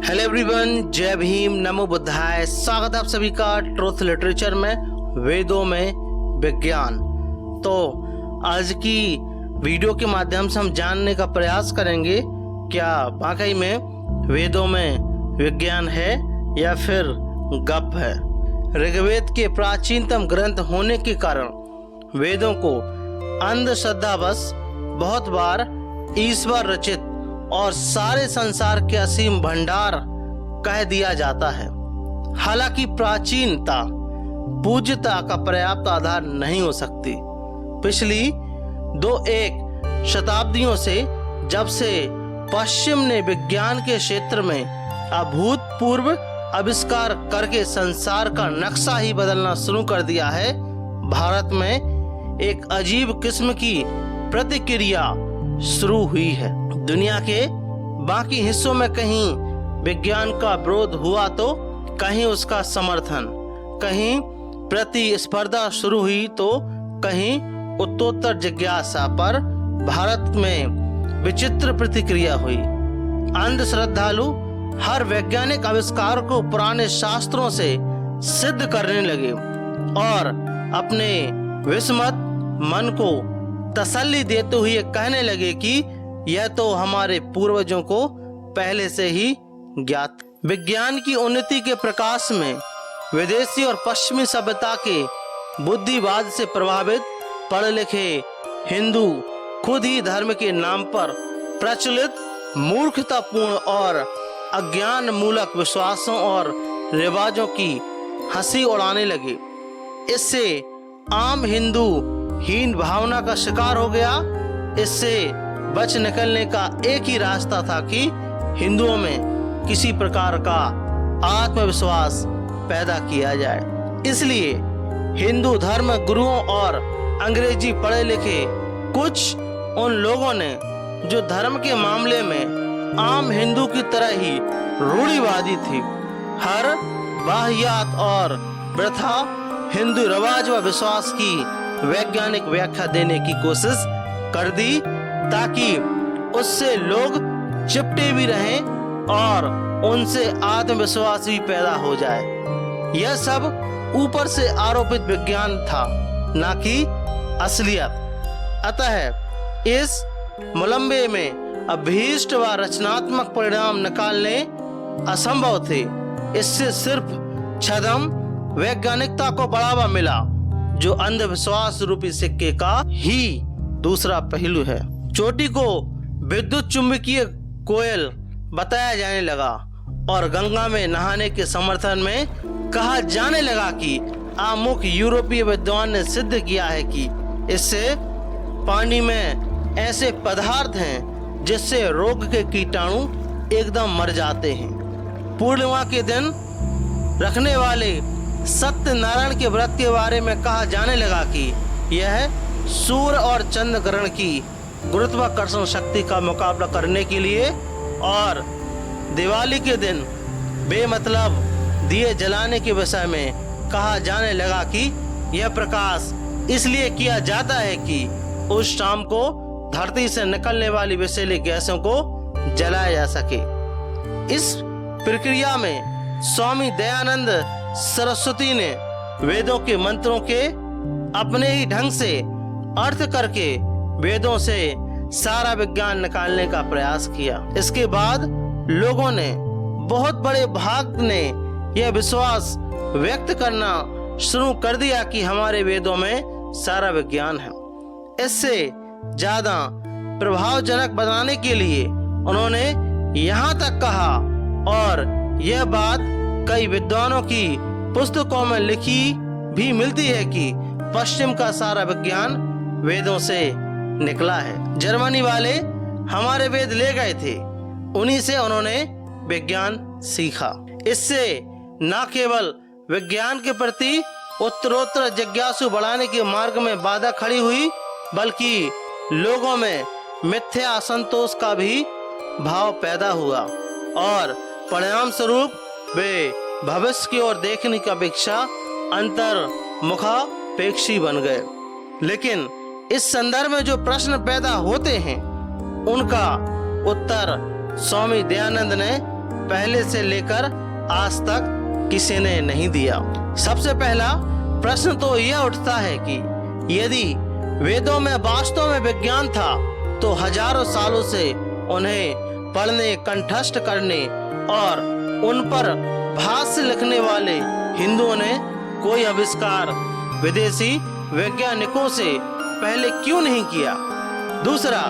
Hello everyone, जय भीम, नमो बुद्धाय। स्वागत है आप सभी का ट्रुथ लिटरेचर में, वेदों में विज्ञान। तो आज की वीडियो के माध्यम से हम जानने का प्रयास करेंगे क्या वाकई में वेदों में विज्ञान है या फिर गप है। ऋग्वेद के प्राचीनतम ग्रंथ होने के कारण वेदों को अंधश्रद्धावश बहुत बार ईश्वर रचित और सारे संसार के असीम भंडार कह दिया जाता है। हालांकि प्राचीनता पूज्यता का पर्याप्त आधार नहीं हो सकती। पिछली 2-1 शताब्दियों से जब से पश्चिम ने विज्ञान के क्षेत्र में अभूतपूर्व आविष्कार करके संसार का नक्शा ही बदलना शुरू कर दिया है, भारत में एक अजीब किस्म की प्रतिक्रिया शुरू हुई है। दुनिया के बाकी हिस्सों में कहीं विज्ञान का विरोध हुआ तो कहीं उसका समर्थन, कहीं प्रतिस्पर्धा शुरू हुई तो कहीं उत्तरोत्तर जिज्ञासा पर भारत में विचित्र प्रतिक्रिया हुई। अंधश्रद्धालु हर वैज्ञानिक आविष्कार को पुराने शास्त्रों से सिद्ध करने लगे और अपने विस्मत मन को तसल्ली देते हुए कहने लगे कि यह तो हमारे पूर्वजों को पहले से ही ज्ञात। विज्ञान की उन्नति के प्रकाश में विदेशी और पश्चिमी सभ्यता के बुद्धिवाद से प्रभावित पढ़े लिखे हिंदू खुद ही धर्म के नाम पर प्रचलित मूर्खतापूर्ण और अज्ञान मूलक विश्वासों और रिवाजों की हंसी उड़ाने लगे। इससे आम हिंदू हीन भावना का शिकार हो गया। इससे बच निकलने का एक ही रास्ता था कि हिंदुओं में किसी प्रकार का आत्मविश्वास पैदा किया जाए। इसलिए हिंदू धर्म गुरुओं और अंग्रेजी पढ़े लिखे कुछ उन लोगों ने जो धर्म के मामले में आम हिंदू की तरह ही रूढ़िवादी थी, हर वाहियात और प्रथा हिंदू रिवाज व विश्वास की वैज्ञानिक व्याख्या देने की कोशिश कर दी ताकि उससे लोग चिपटे भी रहें और उनसे आत्मविश्वास भी पैदा हो जाए। यह सब ऊपर से आरोपित विज्ञान था, ना कि असलियत। अतः इस मुलम्बे में अभीष्ट व रचनात्मक परिणाम निकालने असंभव थे। इससे सिर्फ छद्म वैज्ञानिकता को बढ़ावा मिला, जो अंधविश्वास रूपी सिक्के का ही दूसरा पहलू है। चोटी को विद्युत चुंबकीय कोयल बताया जाने लगा और गंगा में नहाने के समर्थन में कहा जाने लगा कि अमुक यूरोपीय विद्वान ने सिद्ध किया है कि इससे पानी में ऐसे पदार्थ हैं जिससे रोग के कीटाणु एकदम मर जाते हैं। पूर्णिमा के दिन रखने वाले सत्यनारायण के व्रत के बारे में कहा जाने लगा कि यह सूर्य और चंद्र ग्रहण की गुरुत्वाकर्षण शक्ति का मुकाबला करने के लिए और दिवाली के दिन बेमतलब दिए जलाने के विषय में कहा जाने लगा कि यह प्रकाश इसलिए किया जाता है कि उस शाम को धरती से निकलने वाली विषैली गैसों को जलाया जा सके। इस प्रक्रिया में स्वामी दयानंद सरस्वती ने वेदों के मंत्रों के अपने ही ढंग से अर्थ करके वेदों से सारा विज्ञान निकालने का प्रयास किया। इसके बाद लोगों ने बहुत बड़े भाग ने यह विश्वास व्यक्त करना शुरू कर दिया कि हमारे वेदों में सारा विज्ञान है। इससे ज्यादा प्रभावजनक बनाने के लिए उन्होंने यहाँ तक कहा, और यह बात कई विद्वानों की पुस्तकों में लिखी भी मिलती है कि पश्चिम का सारा विज्ञान वेदों से निकला है। जर्मनी वाले हमारे वेद ले गए थे, उन्हीं से उन्होंने विज्ञान सीखा। इससे न केवल विज्ञान के प्रति उत्तरोत्तर जिज्ञासु बढ़ाने के मार्ग में बाधा खड़ी हुई, बल्कि लोगों में मिथ्या असंतोष का भी भाव पैदा हुआ और परिणाम स्वरूप वे भविष्य की ओर देखने की अपेक्षा अंतर्मुखापेक्षी बन गए। लेकिन इस संदर्भ में जो प्रश्न पैदा होते हैं उनका उत्तर स्वामी दयानंद ने पहले से लेकर आज तक किसी ने नहीं दिया। सबसे पहला प्रश्न तो यह उठता है कि यदि वेदों में वास्तव में विज्ञान था तो हजारों सालों से उन्हें पढ़ने, कंठस्थ करने और उन पर भाष्य लिखने वाले हिंदुओं ने कोई आविष्कार विदेशी वैज्ञानिकों से पहले क्यों नहीं किया? दूसरा,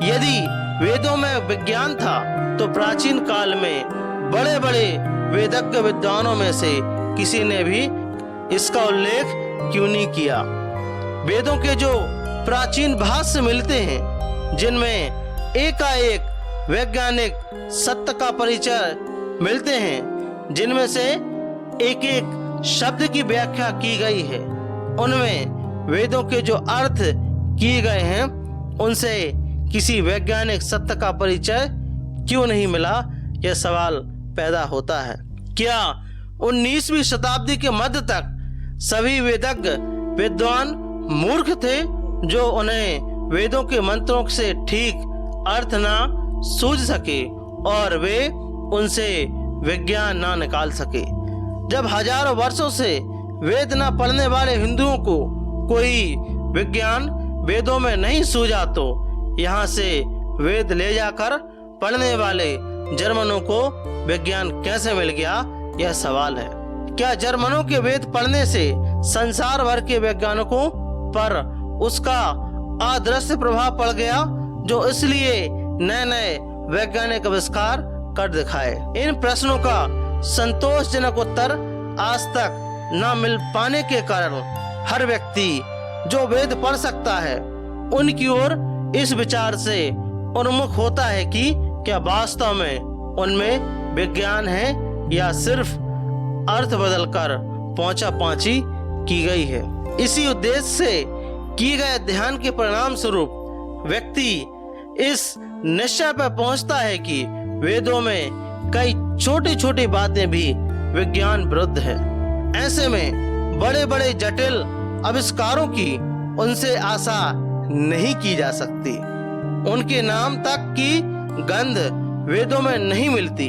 यदि वेदों में विज्ञान था तो प्राचीन काल में बड़े बड़े वेदज्ञ विद्वानों में से किसी ने भी इसका उल्लेख क्यों नहीं किया? वेदों के जो प्राचीन भाष्य मिलते हैं जिनमें एकाएक वैज्ञानिक सत्य का परिचय मिलते हैं, जिनमें से एक एक शब्द की व्याख्या की गई है, उनमें वेदों के जो अर्थ किए गए हैं उनसे किसी वैज्ञानिक सत्य का परिचय क्यों नहीं मिला? यह सवाल पैदा होता है। क्या 19वीं शताब्दी के मध्य तक सभी वेदज्ञ विद्वान मूर्ख थे जो उन्हें वेदों के मंत्रों से ठीक अर्थ ना सूझ सके और वे उनसे विज्ञान ना निकाल सके? जब हजारों वर्षों से वेद ना पढ़ने वाले हिंदुओं को कोई विज्ञान वेदों में नहीं सूझा तो यहाँ से वेद ले जाकर पढ़ने वाले जर्मनों को विज्ञान कैसे मिल गया? यह सवाल है। क्या जर्मनों के वेद पढ़ने से संसार भर के वैज्ञानिकों पर उसका अदृश्य प्रभाव पड़ गया जो इसलिए नए नए वैज्ञानिक आविष्कार कर दिखाए? इन प्रश्नों का संतोषजनक उत्तर आज तक न मिल पाने के कारण हर व्यक्ति जो वेद पढ़ सकता है उनकी ओर इस विचार से उन्मुख होता है कि क्या वास्तव में उनमें विज्ञान है या सिर्फ अर्थ बदलकर पहुंचा पहुंची की गई है। इसी उद्देश्य से किए गए ध्यान के परिणाम स्वरूप व्यक्ति इस निश्चय पर पहुंचता है कि वेदों में कई छोटी छोटी बातें भी विज्ञान विरुद्ध है। ऐसे में बड़े बड़े जटिल आविष्कारों की उनसे आशा नहीं की जा सकती। उनके नाम तक की गंध वेदों में नहीं मिलती।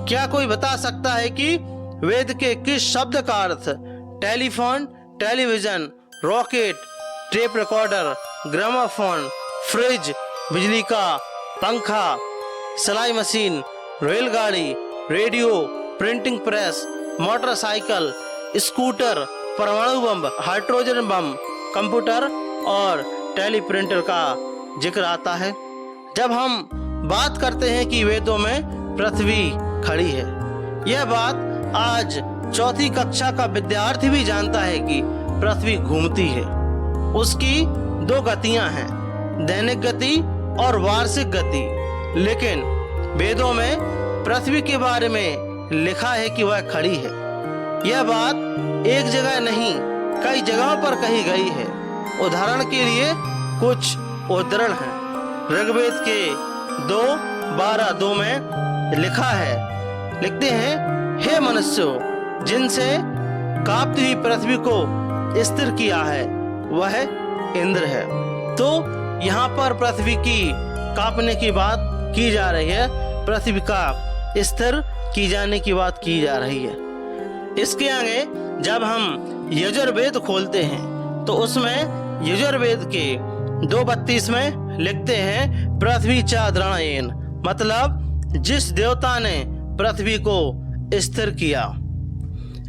क्या कोई बता सकता है कि वेद के किस शब्द का अर्थ telephone, television, rocket, tape recorder, gramophone, fridge, बिजली का पंखा, सिलाई मशीन, रेलगाड़ी, radio, printing press, motorcycle, scooter, परमाणु बम, हाइड्रोजन बम, कंप्यूटर और टेलीप्रिंटर का जिक्र आता है? जब हम बात करते हैं कि वेदों में पृथ्वी खड़ी है, यह बात आज चौथी कक्षा का विद्यार्थी भी जानता है कि पृथ्वी घूमती है। उसकी दो गतियां हैं, दैनिक गति और वार्षिक गति। लेकिन वेदों में पृथ्वी के बारे में लिखा है कि वह खड़ी है। यह बात एक जगह नहीं कई जगहों पर कही गई है। उदाहरण के लिए कुछ उद्धरण हैं। ऋग्वेद के 2:12 में लिखा है, लिखते हैं, हे मनुष्यों, जिनसे कांपती हुई पृथ्वी को स्थिर किया है वह इंद्र है। तो यहाँ पर पृथ्वी की कांपने की बात की जा रही है, पृथ्वी का स्थिर की जाने की बात की जा रही है। इसके आगे जब हम यजुर्वेद खोलते हैं तो उसमें यजुर्वेद के 2:32 में लिखते हैं, पृथ्वी च द्रणयेन, मतलब जिस देवता ने पृथ्वी को स्थिर किया।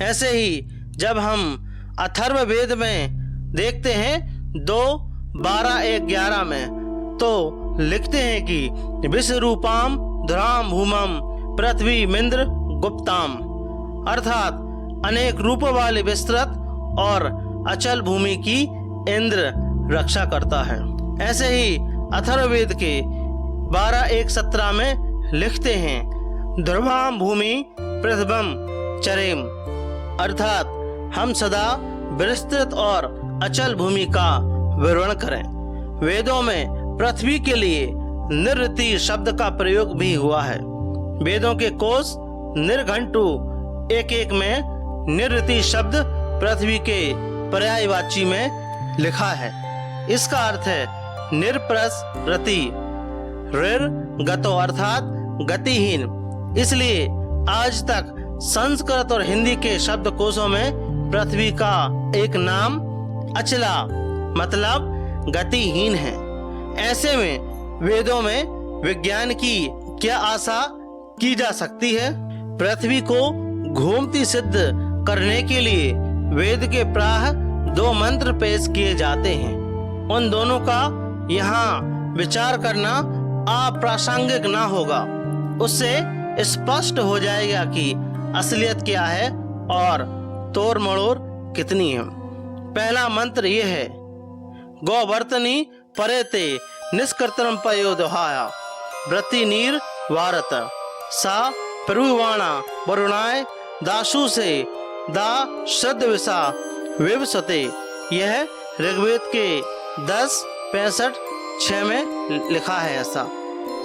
ऐसे ही जब हम अथर्ववेद में देखते हैं 2:12-11 में तो लिखते हैं कि विश्वरूपाम धराम भूमम पृथ्वी मिंद्र गुप्ताम, अर्थात अनेक रूपों वाले विस्तृत और अचल भूमि की इंद्र रक्षा करता है। ऐसे ही अथर्ववेद के 12:1-17 में लिखते हैं, ध्रुवाम भूमि पृथ्वम चरेम, अर्थात हम सदा विस्तृत और अचल भूमि का विवरण करें। वेदों में पृथ्वी के लिए निरृति शब्द का प्रयोग भी हुआ है। वेदों के कोश निर्घंटु 1:1 में निरृति शब्द पृथ्वी के पर्यायवाची में लिखा है। इसका अर्थ है निरप्रस रति, ऋर गतो, अर्थात गतिहीन। इसलिए आज तक संस्कृत और हिंदी के शब्दकोशों में पृथ्वी का एक नाम अचला मतलब गतिहीन है। ऐसे में वेदों में विज्ञान की क्या आशा की जा सकती है? पृथ्वी को घूमती सिद्ध करने के लिए वेद के प्रायः 2 मंत्र पेश किए जाते हैं। उन दोनों का यहाँ विचार करना अप्रासंगिक ना होगा। उससे स्पष्ट हो जाएगा कि असलियत क्या है और तोड़ मड़ोड़ कितनी है। पहला मंत्र ये है, गोवर्तनी परेते निष्कर्तनम पयोदहाया व्रति नीर वारत सा प्रभुवाणा वरुणाय दासु से दा श्रद्ध विषा विवसते। यह ऋग्वेद के 10:65-6 में लिखा है। ऐसा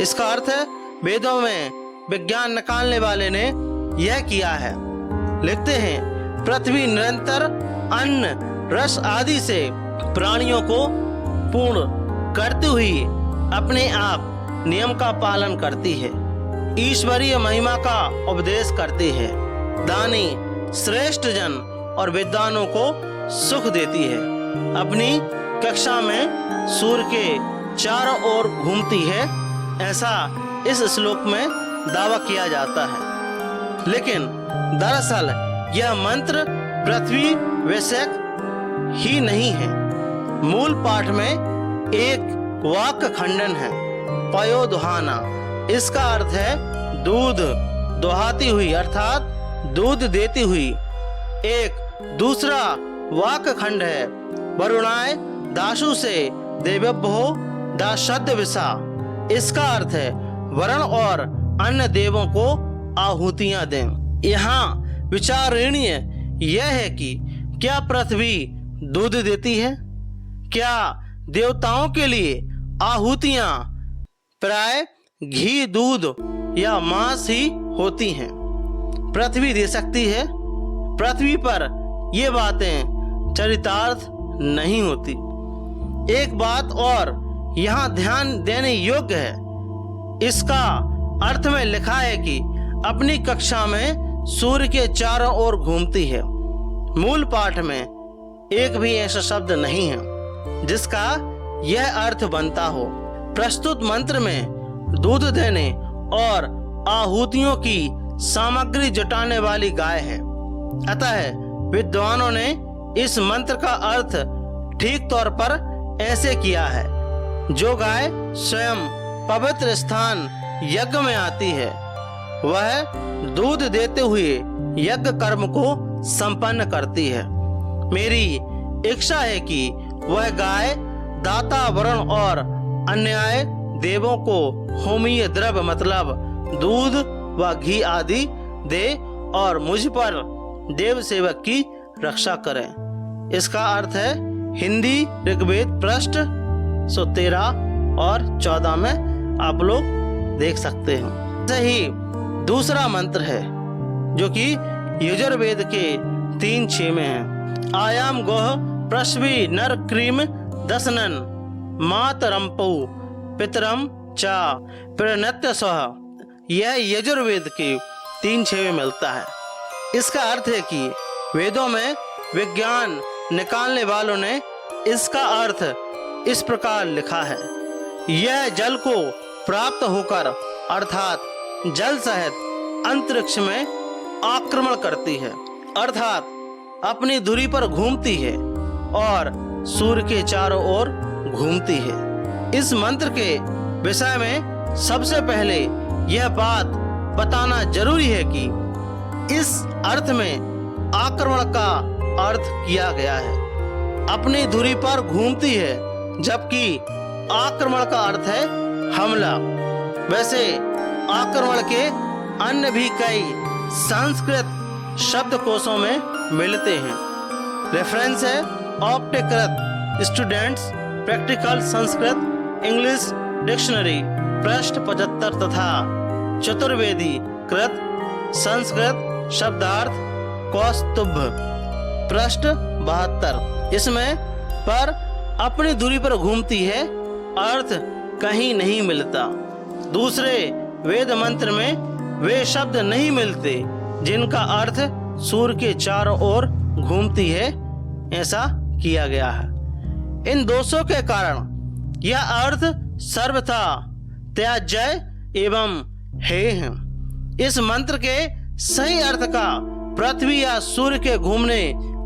इसका अर्थ है वेदों में विज्ञान निकालने वाले ने यह किया है। लिखते हैं, पृथ्वी निरंतर अन्न रस आदि से प्राणियों को पूर्ण करती हुई अपने आप नियम का पालन करती है, ईश्वरीय महिमा का उपदेश करती है, दानी श्रेष्ठ जन और विद्वानों को सुख देती है, अपनी कक्षा में सूर्य के चारों ओर घूमती है। ऐसा इस श्लोक में दावा किया जाता है। लेकिन दरअसल यह मंत्र पृथ्वी विषयक ही नहीं है। मूल पाठ में एक वाक्य खंडन है, पयोदहाना। इसका अर्थ है दूध दोहाती हुई अर्थात दूध देती हुई। एक दूसरा वाक्य खंड है, वरुणाय दासु से देवभ्यो दाशद विषा। इसका अर्थ है वरुण और अन्य देवों को आहुतियां दें। यहाँ विचारणीय यह है कि क्या पृथ्वी दूध देती है? क्या देवताओं के लिए आहुतियां प्राय घी, दूध या मांस ही होती हैं? पृथ्वी दे सकती है। पृथ्वी पर ये बातें चरितार्थ नहीं होती। एक बात और यहाँ ध्यान देने योग्य है, इसका अर्थ में लिखा है कि अपनी कक्षा में सूर्य के चारों ओर घूमती है। मूल पाठ में एक भी ऐसा शब्द नहीं है जिसका यह अर्थ बनता हो। प्रस्तुत मंत्र में दूध देने और आहुतियों की सामग्री जुटाने वाली गाय है। अतः विद्वानों ने इस मंत्र का अर्थ ठीक तौर पर ऐसे किया है, जो गाय स्वयं पवित्र स्थान यज्ञ में आती है, वह दूध देते हुए यज्ञ कर्म को संपन्न करती है। मेरी इच्छा है कि वह गाय दाता वरुण और अन्याय देवों को होमीय द्रव्य मतलब दूध व घी आदि दे और मुझ पर देव सेवक की रक्षा करे। इसका अर्थ है हिंदी ऋग्वेद पृष्ठ 113 और 14 में आप लोग देख सकते हैं। ऐसे ही दूसरा मंत्र है जो कि यजुर्वेद के 3:6 में है, आयाम गोह प्रश्वी नर क्रीम दसनन मातरंपु पितरम चा प्रणत्य स्व। यह यजुर्वेद के 3:6 में मिलता है। इसका अर्थ है कि वेदों में विज्ञान निकालने वालों ने इसका अर्थ इस प्रकार लिखा है, यह जल को प्राप्त होकर अर्थात जल सहित अंतरिक्ष में आक्रमण करती है, अर्थात अपनी धुरी पर घूमती है और सूर्य के चारों ओर घूमती है। इस मंत्र के विषय में सबसे पहले यह बात बताना जरूरी है कि इस अर्थ में आक्रमण का अर्थ किया गया है। अपनी धुरी पर घूमती है, जबकि आक्रमण का अर्थ है हमला। वैसे आक्रमण के अन्य भी कई संस्कृत शब्दकोशों में मिलते हैं। रेफरेंस है ऑप्टिकृत students practical Sanskrit English dictionary पृष्ठ 75 तथा चतुर्वेदी कृत संस्कृत शब्दार्थ कौस्तुभ पृष्ठ 72। इसमें पर अपनी दूरी पर घूमती है अर्थ कहीं नहीं मिलता। दूसरे वेद मंत्र में वे शब्द नहीं मिलते जिनका अर्थ सूर्य के चारों ओर घूमती है, ऐसा किया गया है। इन दोषों के कारण यह अर्थ सर्वथा त्याज्य एवं हेय है। इस मंत्र के सही अर्थ का पृथ्वी या सूर्य के घूमने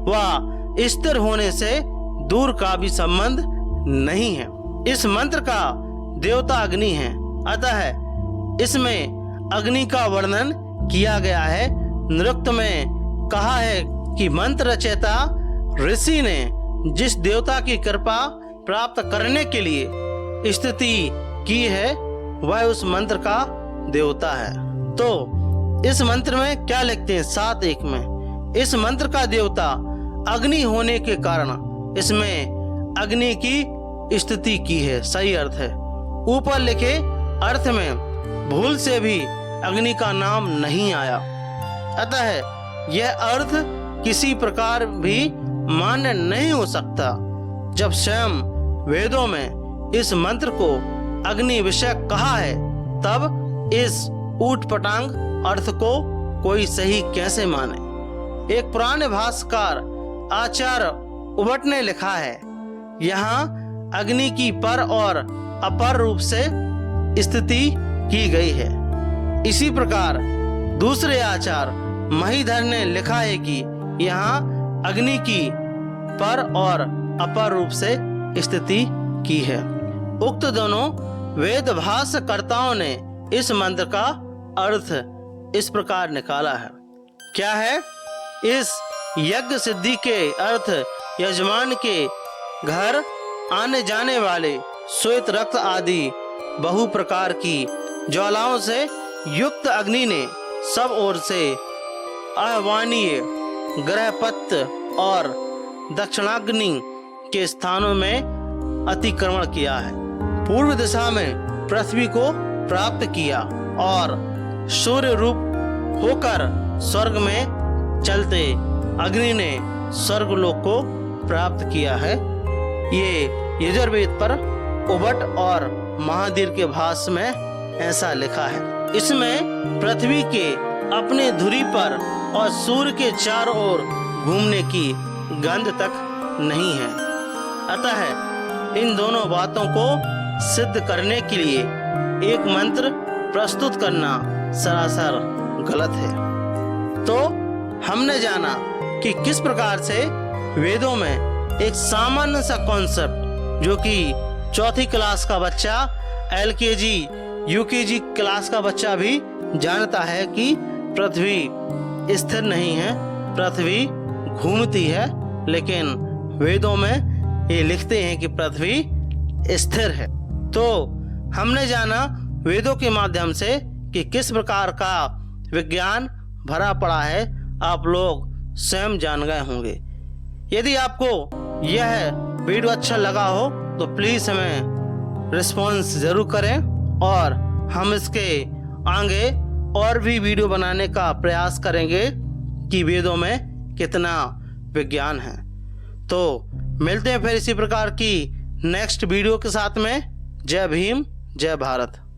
व स्थिर होने से दूर का भी संबंध नहीं है। इस मंत्र का देवता अग्नि है, अतः इसमें अग्नि का वर्णन किया गया है। नृत्य में कहा है कि मंत्र रचयिता ऋषि ने जिस देवता की कृपा प्राप्त करने के लिए स्तुति की है वह उस मंत्र का देवता है। तो इस मंत्र में क्या लिखते हैं 7:1 में, इस मंत्र का देवता अग्नि होने के कारण इसमें अग्नि की स्तुति की है, सही अर्थ है। ऊपर लिखे अर्थ में भूल से भी अग्नि का नाम नहीं आया, अतः यह अर्थ किसी प्रकार भी मान्य नहीं हो सकता। जब स्वयं वेदों में इस मंत्र को अग्नि विषय कहा है तब इस ऊटपटांग अर्थ को कोई सही कैसे माने। एक पुराने भाष्यकार आचार्य उभट ने लिखा है, यहाँ अग्नि की पर और अपर रूप से स्थिति की गई है। इसी प्रकार दूसरे आचार्य महीधर ने लिखा है कि यहाँ अग्नि की पर और अपर रूप से स्थिति की है। उक्त दोनों वेद भाष्यकर्ताओं ने इस मंत्र का अर्थ इस प्रकार निकाला है। क्या है? इस यज्ञ सिद्धि के अर्थ यजमान के घर आने जाने वाले श्वेत रक्त आदि बहु प्रकार की ज्वालाओं से युक्त अग्नि ने सब ओर से आह्वानीय ग्रहपत्य और दक्षिणाग्नि के स्थानों में अतिक्रमण किया है। पूर्व दिशा में पृथ्वी को प्राप्त किया और सूर्य रूप होकर स्वर्ग में चलते अग्नि ने स्वर्गलोक को प्राप्त किया है। ये यजुर्वेद पर उभट और महावीर के भाष्य में ऐसा लिखा है। इसमें पृथ्वी के अपने धुरी पर और सूर्य के चारों ओर घूमने की गंध तक नहीं है, अतः इन दोनों बातों को सिद्ध करने के लिए एक मंत्र प्रस्तुत करना सरासर गलत है। तो हमने जाना कि किस प्रकार से वेदों में एक सामान्य सा कॉन्सेप्ट जो कि चौथी क्लास का बच्चा, LKG, UKG क्लास का बच्चा भी जानता है कि पृथ्वी स्थिर नहीं है, पृथ्वी घूमती है, लेकिन वेदों में ये लिखते हैं कि पृथ्वी स्थिर है। तो हमने जाना वेदों के माध्यम से कि किस प्रकार का विज्ञान भरा पड़ा है, आप लोग स्वयं जान गए होंगे। यदि आपको यह वीडियो अच्छा लगा हो तो प्लीज़ हमें रिस्पॉन्स ज़रूर करें और हम इसके आगे और भी वीडियो बनाने का प्रयास करेंगे कि वेदों में कितना विज्ञान है। तो मिलते हैं फिर इसी प्रकार की नेक्स्ट वीडियो के साथ में। जय भीम, जय भारत।